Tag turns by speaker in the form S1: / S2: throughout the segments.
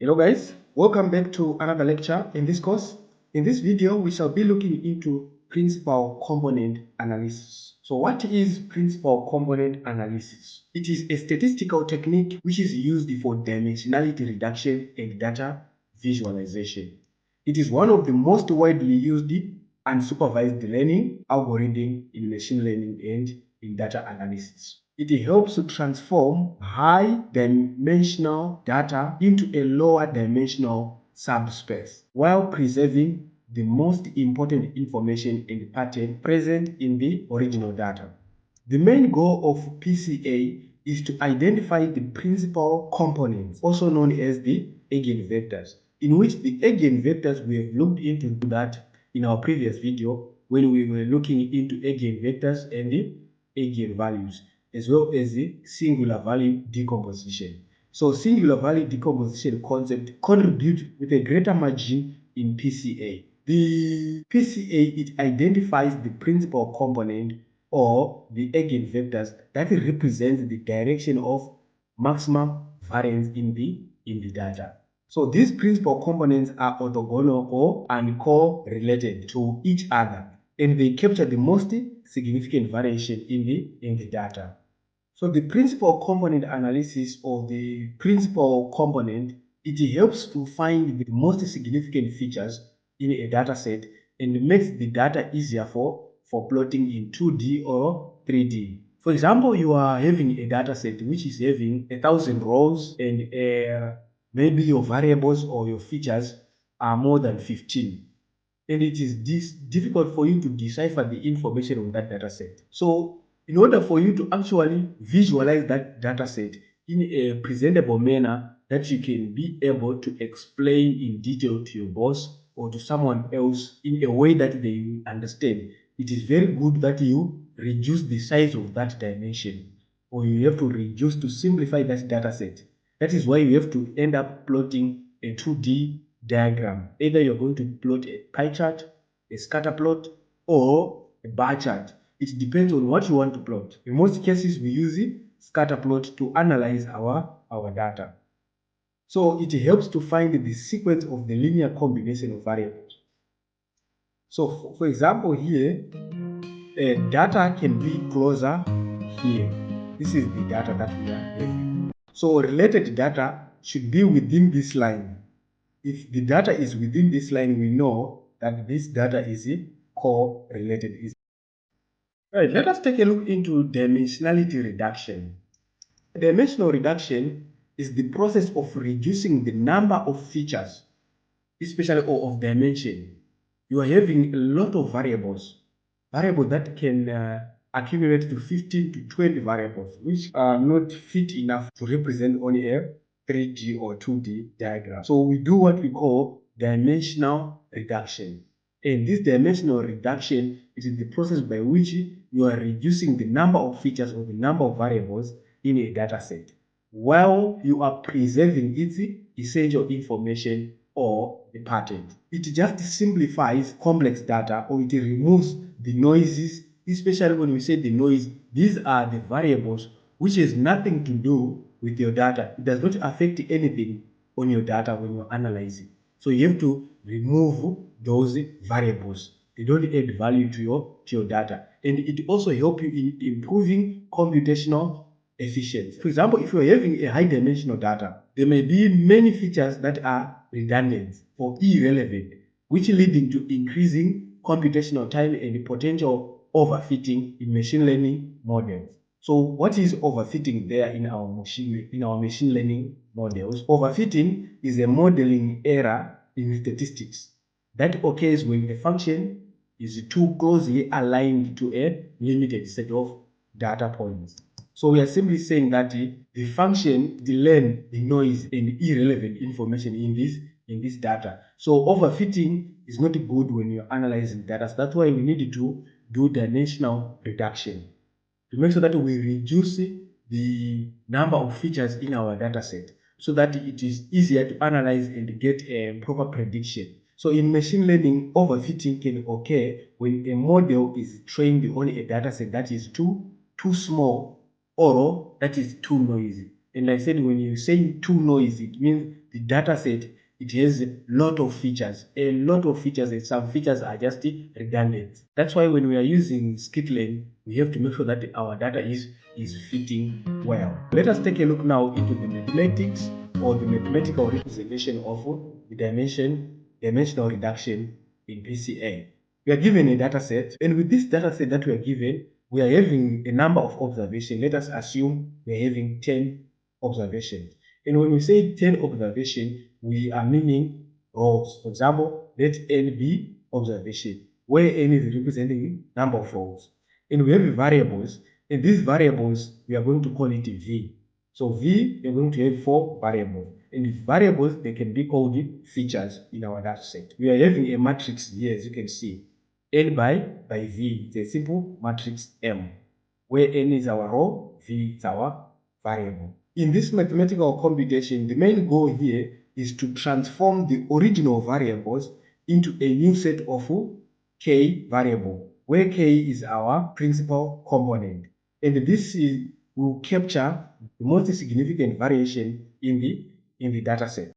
S1: Hello guys, welcome back to another lecture in this course. In this video, we shall be looking into principal component analysis. So what is principal component analysis? It is a statistical technique which is used for dimensionality reduction and data visualization. It is one of the most widely used unsupervised learning algorithm in machine learning and in data analysis. It helps to transform high dimensional data into a lower dimensional subspace while preserving the most important information and pattern present in the original data. The main goal of PCA is to identify the principal components, also known as the eigenvectors, in which the eigenvectors we have looked into that in our previous video when we were looking into eigenvectors and the eigenvalues, as well as the singular value decomposition. So singular value decomposition concept contributes with a greater margin in PCA. The PCA, it identifies the principal component or the eigenvectors that represents the direction of maximum variance in the data. So these principal components are orthogonal or uncorrelated to each other, and they capture the most significant variation in the data. So the principal component analysis or the principal component, it helps to find the most significant features in a data set and makes the data easier for plotting in 2D or 3D. For example, you are having a data set which is having 1,000 rows and maybe your variables or your features are more than 15. And it is difficult for you to decipher the information on that data set. So in order for you to actually visualize that data set in a presentable manner that you can be able to explain in detail to your boss or to someone else in a way that they understand, it is very good that you reduce the size of that dimension, or you have to reduce to simplify that data set. That is why you have to end up plotting a 2D diagram. Either you're going to plot a pie chart, a scatter plot, or a bar chart. It depends on what you want to plot. In most cases, we use a scatter plot to analyze our data. So it helps to find the sequence of the linear combination of variables. So for example here, data can be closer here. This is the data that we are having. So related data should be within this line. If the data is within this line, we know that this data is correlated. Right, let us take a look into dimensionality reduction. Dimensional reduction is the process of reducing the number of features, especially of dimension. You are having a lot of variables that can accumulate to 15 to 20 variables, which are not fit enough to represent only a 3D or 2D diagram. So we do what we call dimensional reduction. And this dimensional reduction is the process by which you are reducing the number of features or the number of variables in a data set, while you are preserving its essential information or the pattern. It just simplifies complex data, or it removes the noises, especially when we say the noise. These are the variables which has nothing to do with your data. It does not affect anything on your data when you're analyzing. So you have to remove those variables. They don't add value to your data. And it also helps you in improving computational efficiency. For example, if you're having a high dimensional data, there may be many features that are redundant or irrelevant, which leading to increasing computational time and potential overfitting in machine learning models. So what is overfitting there in our machine learning models? Overfitting is a modeling error in statistics that occurs when a function is too closely aligned to a limited set of data points. So we are simply saying that the function learn the noise and irrelevant information in this data. So overfitting is not good when you're analyzing data. So that's why we need to do dimensional reduction to make sure that we reduce the number of features in our data set so that it is easier to analyze and get a proper prediction. So in machine learning, overfitting can occur when a model is trained on a data set that is too small or that is too noisy. And I said when you say too noisy, it means the data set, it has a lot of features, and some features are just redundant. That's why when we are using Scikit-Learn, we have to make sure that our data is fitting well. Let us take a look now into the mathematics or the mathematical representation of the dimensional reduction in PCA. We are given a data set, and with this data set that we are given, we are having a number of observations. Let us assume we are having 10 observations. And when we say 10 observations, we are meaning rows. For example, let n be observation, where n is representing number of rows. And we have variables, and these variables, we are going to call it v. So v, we are going to have 4 variables. And variables, they can be called features in our data set. We are having a matrix here, as you can see. N by v, it's a simple matrix M, where n is our row, v is our variable. In this mathematical computation, the main goal here is to transform the original variables into a new set of k variable, where k is our principal component. And this will capture the most significant variation in the data set.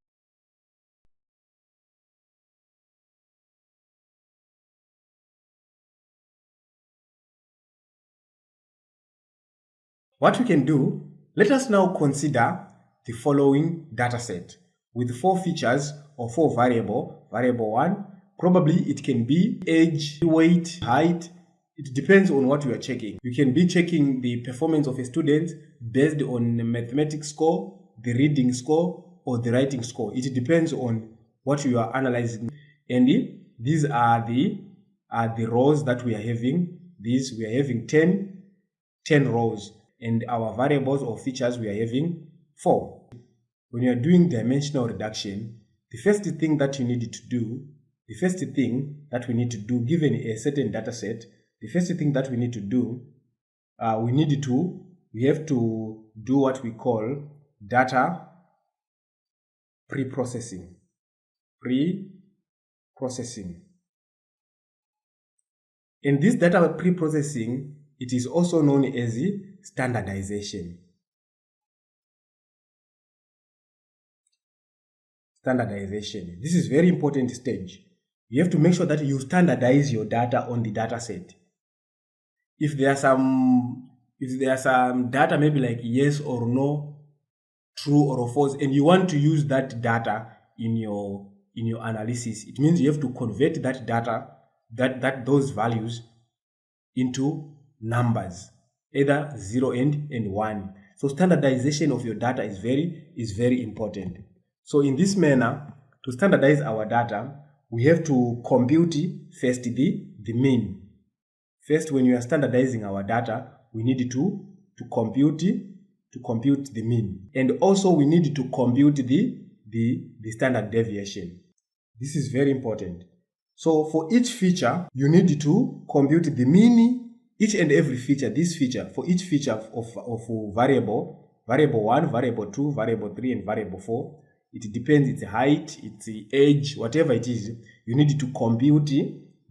S1: What we can do, let us now consider the following data set with 4 features or 4 variables. Variable 1, probably it can be age, weight, height. It depends on what you are checking. You can be checking the performance of a student based on the mathematics score, the reading score, or the writing score. It depends on what you are analyzing. And these are the rows that we are having. We are having 10 rows. And our variables or features, we are having 4. When you are doing dimensional reduction, the first thing that we need to do, given a certain data set, the first thing that we need to do, we have to do what we call data pre-processing. In this data pre-processing, it is also known as standardization. This is very important stage. You have to make sure that you standardize your data on the data set. If there are some data, maybe like yes or no, true or false, and you want to use that data in your analysis, it means you have to convert that data, those values into numbers, either 0 and 1. So standardization of your data is very important. So in this manner, to standardize our data, we have to compute first the mean. First, when you are standardizing our data, we need to compute the mean. And also we need to compute the standard deviation. This is very important. So for each feature, you need to compute the mean, each and every feature, for each feature of variable 1, variable 2, variable 3, and variable 4. It depends, its height, its age, whatever it is, you need to compute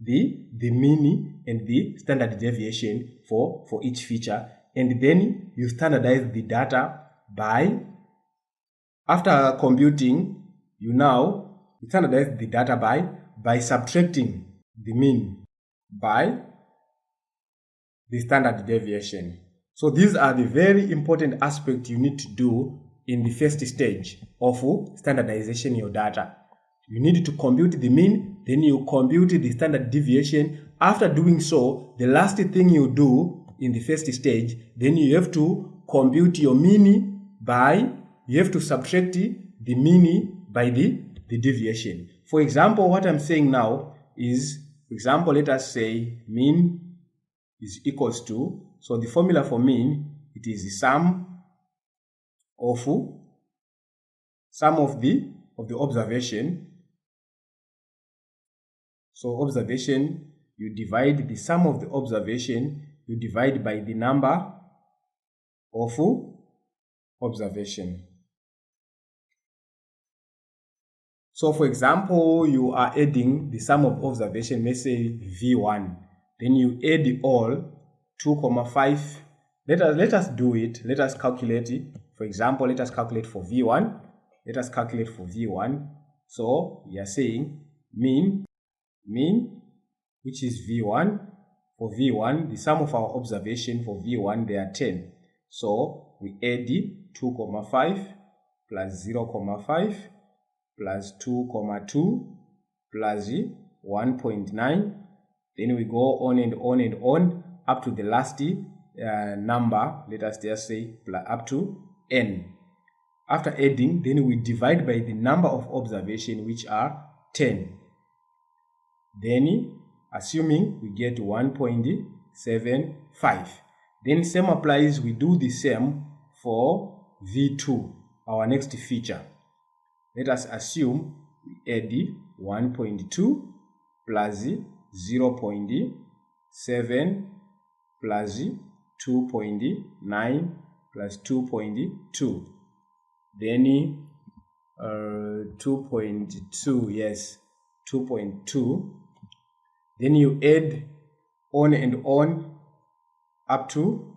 S1: the mean and the standard deviation for each feature. And then you standardize the data after computing, you standardize the data by subtracting the mean by the standard deviation. So these are the very important aspects you need to do in the first stage of standardization your data. You need to compute the mean, then you compute the standard deviation. After doing so, the last thing you do in the first stage, then you have to compute your mean you have to subtract the mean by the deviation. For example, what I'm saying now is, for example, let us say mean is equals to, so the formula for mean, it is the sum of the observation. So observation, you divide the sum of the observation, you divide by the number of observation. So for example, you are adding the sum of observation, let's say V1, then you add all 2,5. Let us do it. Let us calculate it. For example, let us calculate for V1. Let us calculate for V1. So we are saying mean, which is V1. For V1, the sum of our observation for V1, they are 10. So we add 2,5 plus 0,5 plus 2,2 plus 1.9. Then we go on and on and on up to the last number. Let us just say up to n. After adding, then we divide by the number of observation, which are 10. Then assuming we get 1.75. Then same applies, we do the same for V2, our next feature. Let us assume we add 1.2 plus 0.7 plus 2.9 plus 2.2. Then 2.2, yes, 2.2. Then you add on and on up to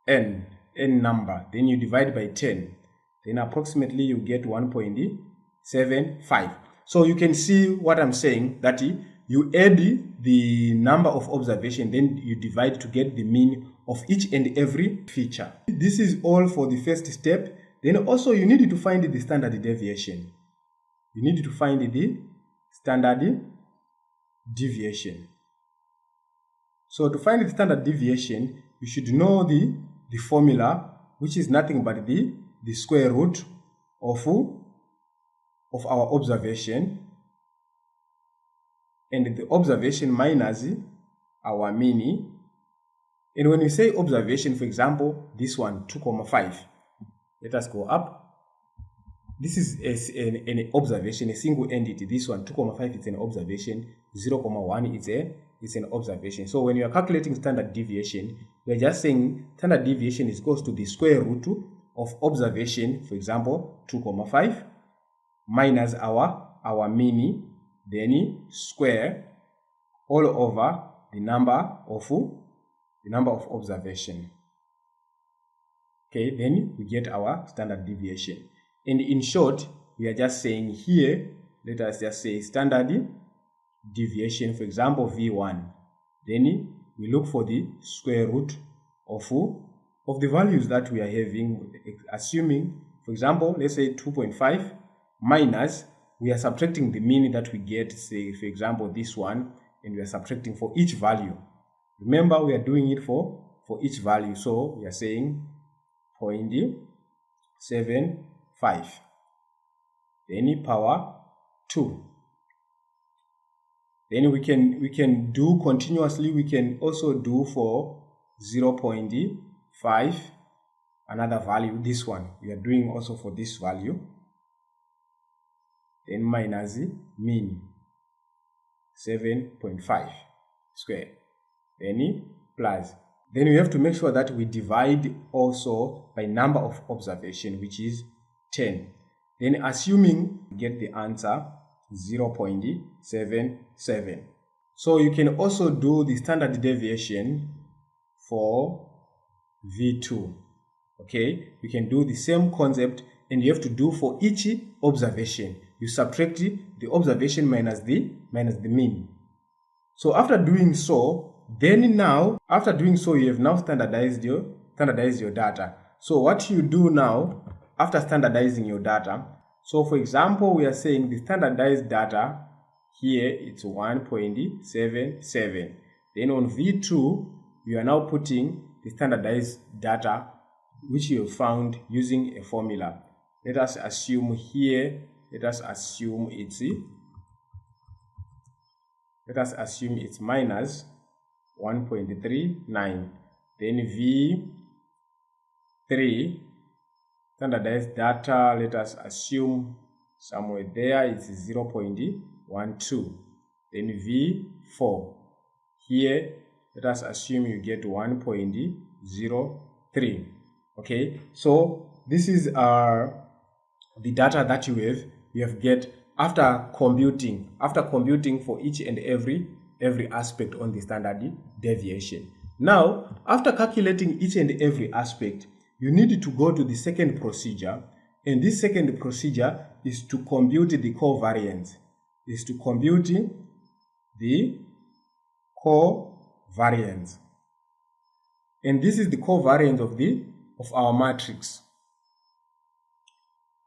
S1: n number. Then you divide by 10. Then approximately you get 1.75. So you can see what I'm saying, that you add the number of observation, then you divide to get the mean of each and every feature. This is all for the first step. Then also you need to find the standard deviation. You need to find the standard deviation. So to find the standard deviation, you should know the formula, which is nothing but the square root of our observation, and the observation minus our mean. And when we say observation, for example, this one 2,5, let us go up. This is an observation, a single entity. This one 2,5 is an observation, 0,1 is an observation. So when you are calculating standard deviation, we are just saying standard deviation is equals to the square root of observation, for example 2,5, minus our mean, then square all over the number of observation. Okay, then we get our standard deviation. And in short, we are just saying here, let us just say standard deviation, for example V1. Then we look for the square root of the values that we are having, assuming, for example, let's say 2.5 minus, we are subtracting the mean that we get, say for example this one, and we are subtracting for each value. Remember, we are doing it for each value. So we are saying 0.75, then power 2. Then we can do continuously. We can also do for 0.5 another value. This one we are doing also for this value. Then minus mean 7.5 square. Then plus. Then we have to make sure that we divide also by number of observation, which is 10. Then assuming we get the answer 0.77. So you can also do the standard deviation for V2. Okay, you can do the same concept, and you have to do for each observation. You subtract the observation minus the mean. So after doing so, then now, after doing so, you have now standardized your data. So what you do now, after standardizing your data, so for example, we are saying the standardized data here, it's 1.77. Then on V2, we are now putting the standardized data, which you have found using a formula. Let us assume here, it's minus 1.39. Then V3 standardized data, let us assume somewhere there it's 0.12. Then V4 here, let us assume you get 1.03. Okay, so this is the data that you have get after computing for each and every aspect on the standard deviation. Now, after calculating each and every aspect, you need to go to the second procedure, and this second procedure is to compute the covariance. And this is the covariance of our matrix.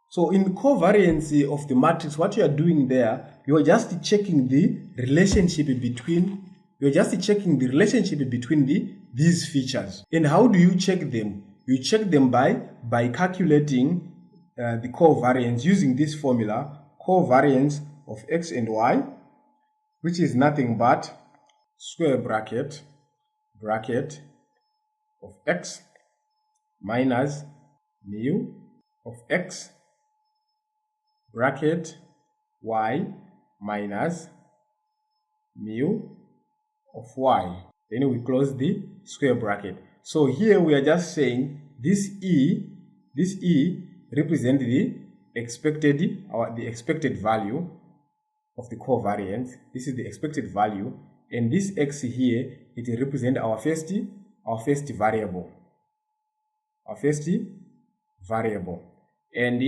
S1: So in covariance of the matrix, what you are doing there, you are just checking the relationship between these features. And how do you check them? You check them by calculating the covariance using this formula, covariance of x and y, which is nothing but square bracket of x minus mu of x bracket y minus mu of y. Then we close the square bracket. So here we are just saying this e represents the expected value of the covariance. This is the expected value, and this x here, it represents our first variable. And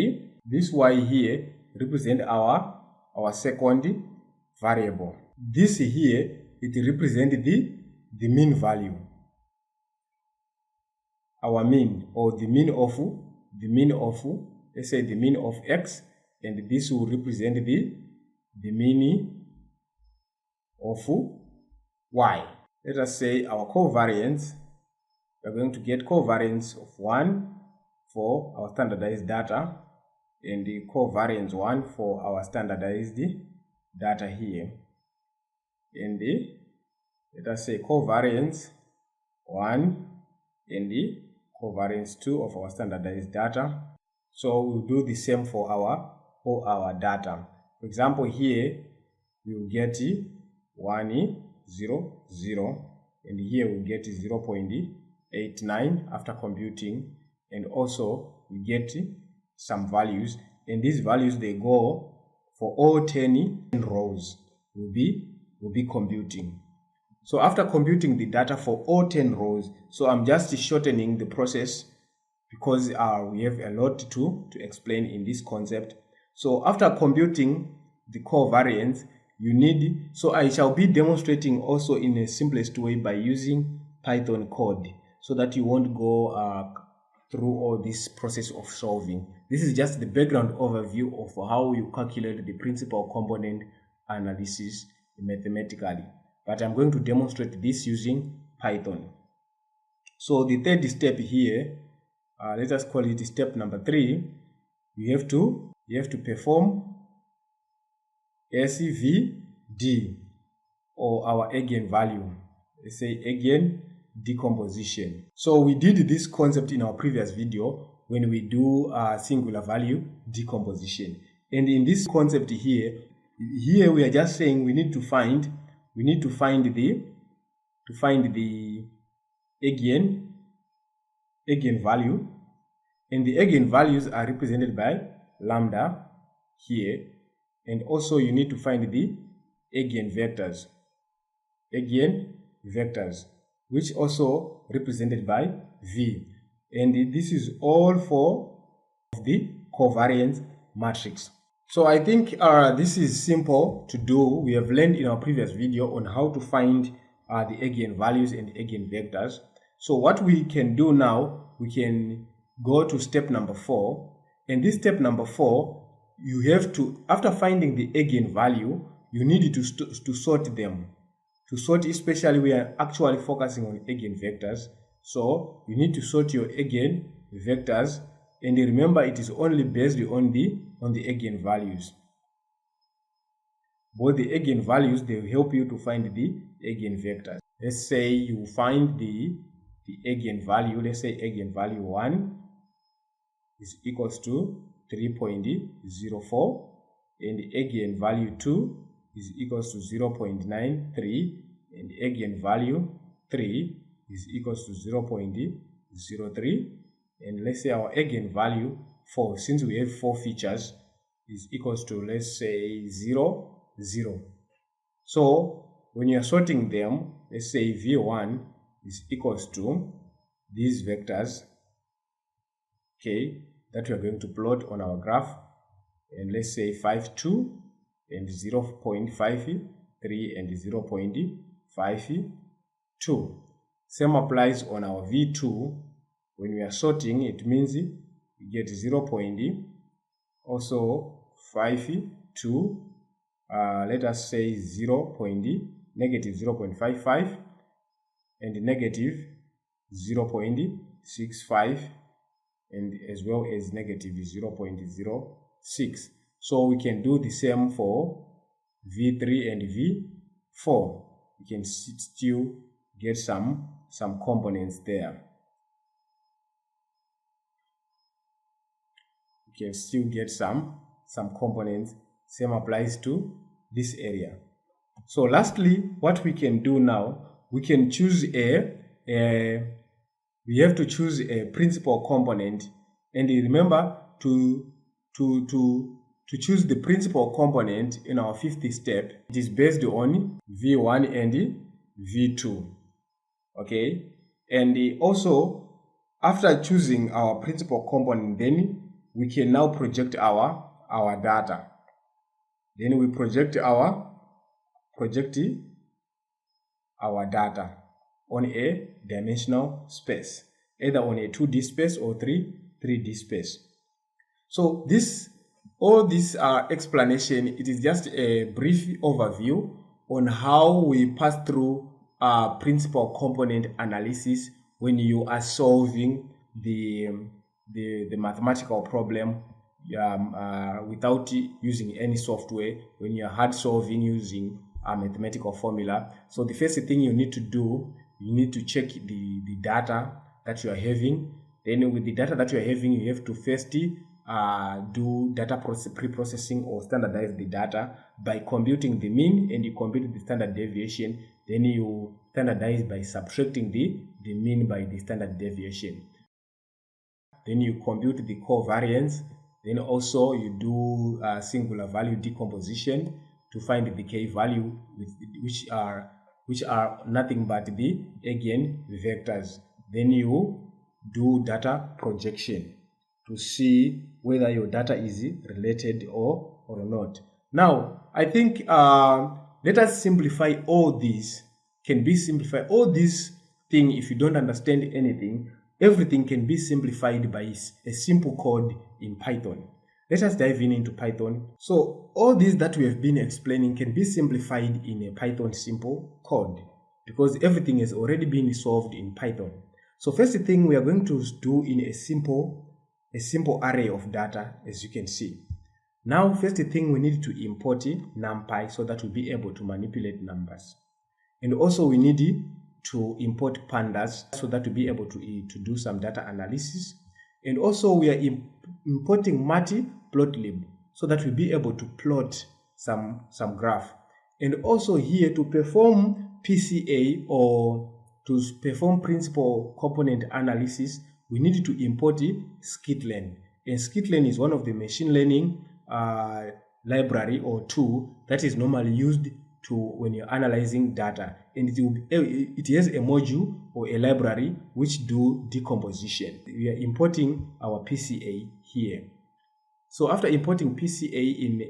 S1: this y here represents our second variable. This here, it represents the mean value, our mean, or the mean of let's say the mean of x, and this will represent the mean of y. Let us say our covariance, we are going to get covariance of 1 for our standardized data, and the covariance 1 for our standardized data here, and let us say covariance 1 and the covariance 2 of our standardized data. So we'll do the same for our data. For example, here we will get 1, 0, 0, and here we get 0.89 after computing, and also we get some values, and these values, they go for all 10 rows. Will be computing. So after computing the data for all 10 rows, so I'm just shortening the process because we have a lot to explain in this concept. So after computing the covariance, so I shall be demonstrating also in a simplest way by using Python code, so that you won't go through all this process of solving. This is just the background overview of how you calculate the principal component analysis mathematically, but I'm going to demonstrate this using Python. So the third step here, let us call it step number 3. You have to perform SVD, or our eigenvalue. Let's say eigen decomposition. So we did this concept in our previous video when we do singular value decomposition, and in this concept here we are just saying we need to find the eigenvalue, and the eigenvalues are represented by lambda here, and also you need to find the eigenvectors, which also represented by v, and this is all for the covariance matrix. So I think this is simple to do. We have learned in our previous video on how to find the eigenvalues and eigenvectors. So what we can do now, we can go to step number 4. And this step number 4, you have to, after finding the eigenvalue, you need to sort them. To sort, especially we are actually focusing on eigenvectors. So you need to sort your eigenvectors, and remember it is only based on the eigenvalues. Both the eigenvalues, they will help you to find the eigenvectors. Let's say you find the eigenvalue. Let's say eigenvalue 1 is equals to 3.04, and the eigenvalue 2 is equals to 0.93, and the eigenvalue 3 is equals to 0.03, and let's say our eigenvalue 4, since we have 4 features, is equals to, let's say, 0, 0. So when you are sorting them, let's say v1 is equals to these vectors, okay, that we are going to plot on our graph. And let's say 5, 2 and 0.53 and 0.52. Same applies on our V2. When we are sorting, it means we get 0.52, let us say negative 0.55 and negative 0.65 and as well as negative 0.06. So we can do the same for V3 and V4. We can still get some components there. We can still get some components. Same applies to this area. So lastly, what we can do now, we can choose we have to choose a principal component, and remember to choose the principal component in our fifth step. It is based on V1 and V2. Okay, and also after choosing our principal component, then we can now project our data. Then we project our data on a dimensional space, either on a 2D space or 3D space. So all this explanation, it is just a brief overview on how we pass through principal component analysis when you are solving the mathematical problem without using any software, when you are hard solving using a mathematical formula. So the first thing you need to do, you need to check the data that you are having. Then with the data that you are having, you have to first do data pre-processing or standardize the data by computing the mean, and you compute the standard deviation. Then you standardize by subtracting the mean by the standard deviation. Then you compute the covariance. Then also you do singular value decomposition to find the k value, which are nothing but the eigenvectors. Then you do data projection to see whether your data is related or not. Now, I think let us simplify all these. Can be simplified. All these things, if you don't understand anything, everything can be simplified by a simple code in Python. Let us dive into Python. So all these that we have been explaining can be simplified in a Python simple code, because everything has already been solved in Python. So first thing we are going to do in a simple array of data, as you can see. Now first thing we need to import NumPy so that we'll be able to manipulate numbers. And also we need to import pandas so that we'll be able to do some data analysis. And also we are importing matplotlib so that we'll be able to plot some graph. And also here to perform PCA or to perform principal component analysis, we need to import Scikit-Learn. And Scikit-Learn is one of the machine learning library or tool that is normally used when you're analyzing data, and it has a module or a library which do decomposition. We are importing our PCA here. So after importing PCA in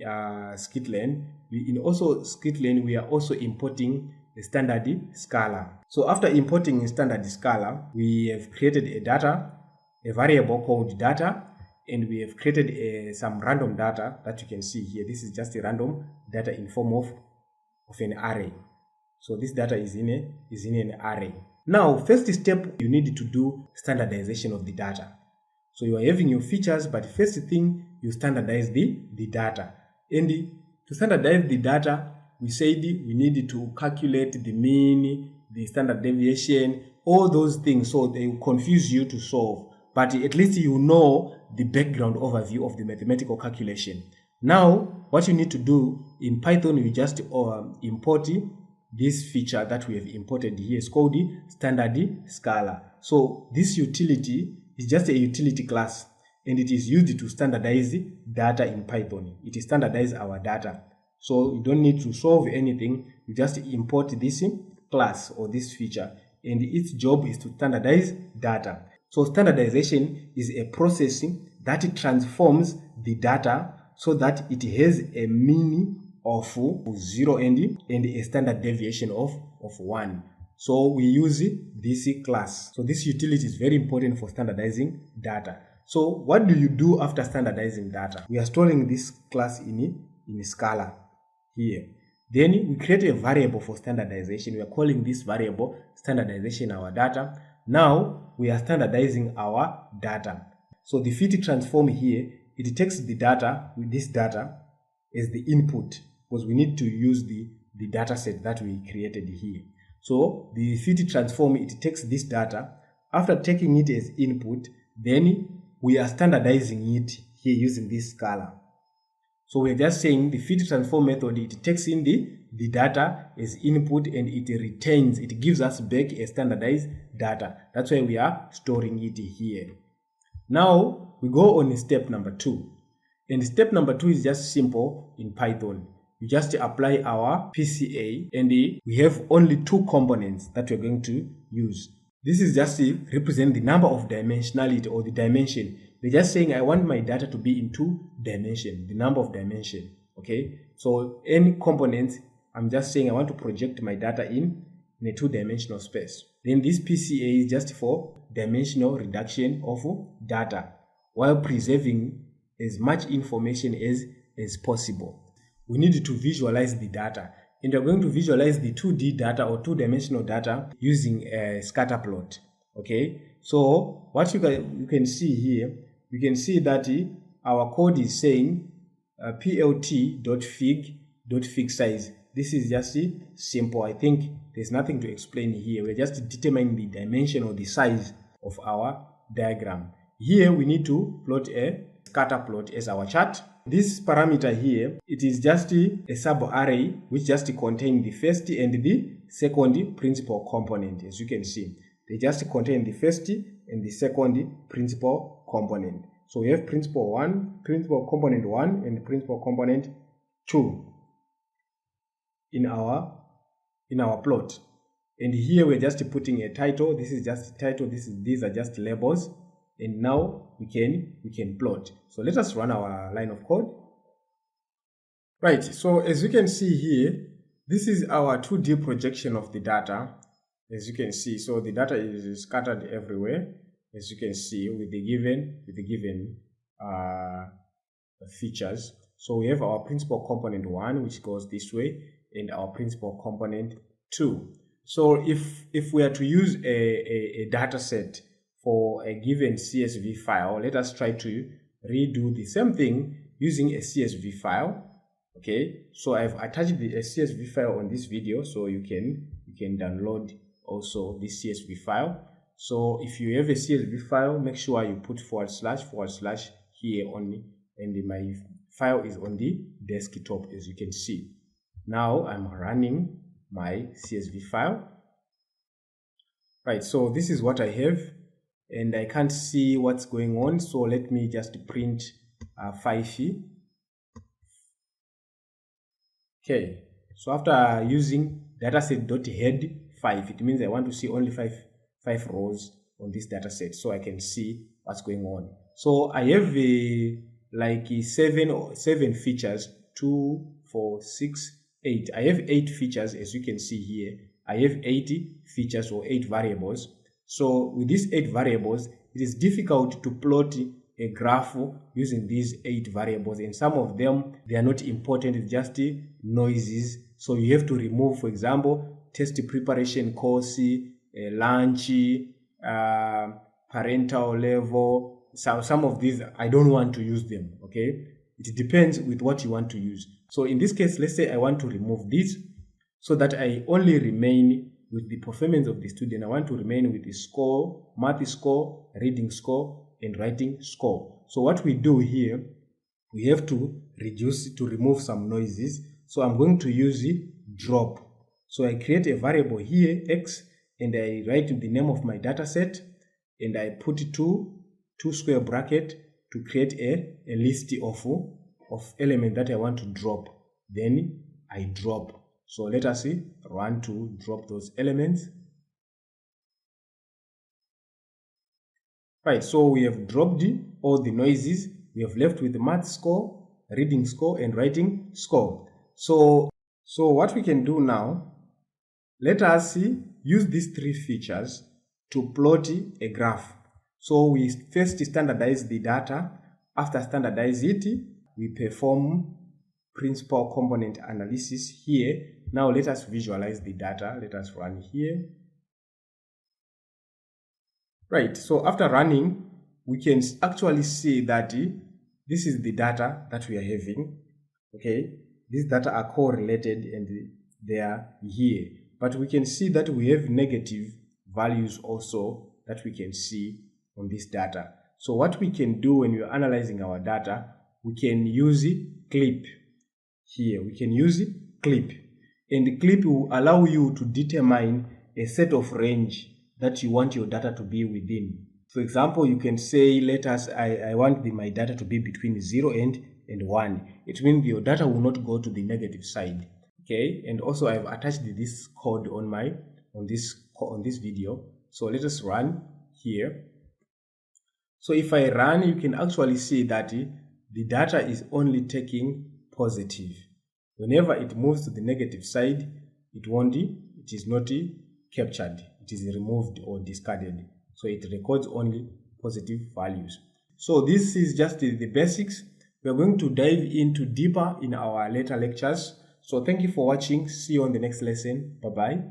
S1: Scikit-Learn, in also Scikit-Learn we are also importing the standard Scala. So after importing standard Scala, we have created a variable called data, and we have created some random data that you can see here. This is just a random data in form of an array. So this data is in an array. Now, first step, you need to do standardization of the data. So you are having your features, but first thing, you standardize the data. And to standardize the data, we said we need to calculate the mean, the standard deviation, all those things, so they will confuse you to solve. But at least you know the background overview of the mathematical calculation. Now, what you need to do in Python, you just import this feature that we have imported here. It's called the standard Scala. So this utility is just a utility class, and it is used to standardize data in Python. It standardizes our data. So you don't need to solve anything. You just import this class or this feature, and its job is to standardize data. So standardization is a process that transforms the data so that it has a mean of 0 and a standard deviation of 1. So we use this class. So this utility is very important for standardizing data. So what do you do after standardizing data? We are storing this class in Scala here. Then we create a variable for standardization. We are calling this variable standardization our data. Now we are standardizing our data. So the fit transform here, it takes the data with this data as the input, because we need to use the data set that we created here. So the fit transform, it takes this data. After taking it as input, then we are standardizing it here using this Scala. So we're just saying the fit transform method, it takes in the data as input and it gives us back a standardized data. That's why we are storing it here. Now we go on step number 2. And step number 2 is just simple in Python. We just apply our PCA and we have only 2 components that we're going to use. This is just to represent the number of dimensionality or the dimension. We're just saying I want my data to be in 2 dimensions, the number of dimension. Okay, so any components, I'm just saying I want to project my data in a 2-dimensional space. Then this PCA is just for dimensional reduction of data while preserving as much information as possible. We need to visualize the data, and we're going to visualize the 2D data or 2-dimensional data using a scatter plot. Okay, so what you can see here, you can see that our code is saying plt.fig size. This is just simple. I think there's nothing to explain here. We're just determining the dimension or the size of our diagram. Here we need to plot a scatter plot as our chart. This parameter here, it is just a sub-array which just contains the first and the second principal component. As you can see, they just contain the first and the second principal component. So we have principal component 1 and principal component 2 in our plot. And here we're just putting a title. This is just a title. These are just labels. And now we can plot. So let us run our line of code. Right, so as you can see here, this is our 2D projection of the data. As you can see, so the data is scattered everywhere, as you can see, with the given features. So we have our principal component 1, which goes this way, and our principal component 2. So if we are to use a data set for a given CSV file, let us try to redo the same thing using a CSV file. Okay, so I've attached a CSV file on this video, so you can download also this CSV file. So if you have a CSV file, make sure you put / here only, and my file is on the desktop, as you can see. Now I'm running my CSV file. Right, so this is what I have, and I can't see what's going on, so let me just print 5. Okay, so after using dataset.head 5, it means I want to see only 5 rows on this dataset, so I can see what's going on. So I have like 7 features, 2, 4, 6, 8. I have 8 features, as you can see here. I have 80 features or 8 variables. So with these 8 variables, it is difficult to plot a graph using these 8 variables, and some of them, they are not important, it's just noises. So you have to remove, for example, test preparation course, lunch, parental level. So some of these, I don't want to use them. Okay, it depends with what you want to use. So in this case, let's say I want to remove this so that I only remain with the performance of the student. I want to remain with the score, math score, reading score, and writing score. So what we do here, we have to remove some noises. So I'm going to use the drop. So I create a variable here, x, and I write the name of my data set, and I put two square bracket to create a list of elements that I want to drop. Then I drop. So let us run to drop those elements. Right, so we have dropped all the noises. We have left with the math score, reading score, and writing score. So what we can do now, let us use these three features to plot a graph. So we first standardize the data. After standardize it, we perform principal component analysis here. Now let us visualize the data. Let us run here. Right, so after running, we can actually see that this is the data that we are having. Okay, these data are correlated and they are here. But we can see that we have negative values also that we can see on this data. So what we can do when we are analyzing our data, we can use clip here. We can use clip. And the clip will allow you to determine a set of range that you want your data to be within. For example, you can say, I want my data to be between 0 and 1. It means your data will not go to the negative side. Okay, and also I've attached this code on this video. So let us run here. So if I run, you can actually see that the data is only taking positive. Whenever it moves to the negative side, it is not captured. It is removed or discarded. So it records only positive values. So this is just the basics. We are going to dive into deeper in our later lectures. So thank you for watching. See you on the next lesson. Bye-bye.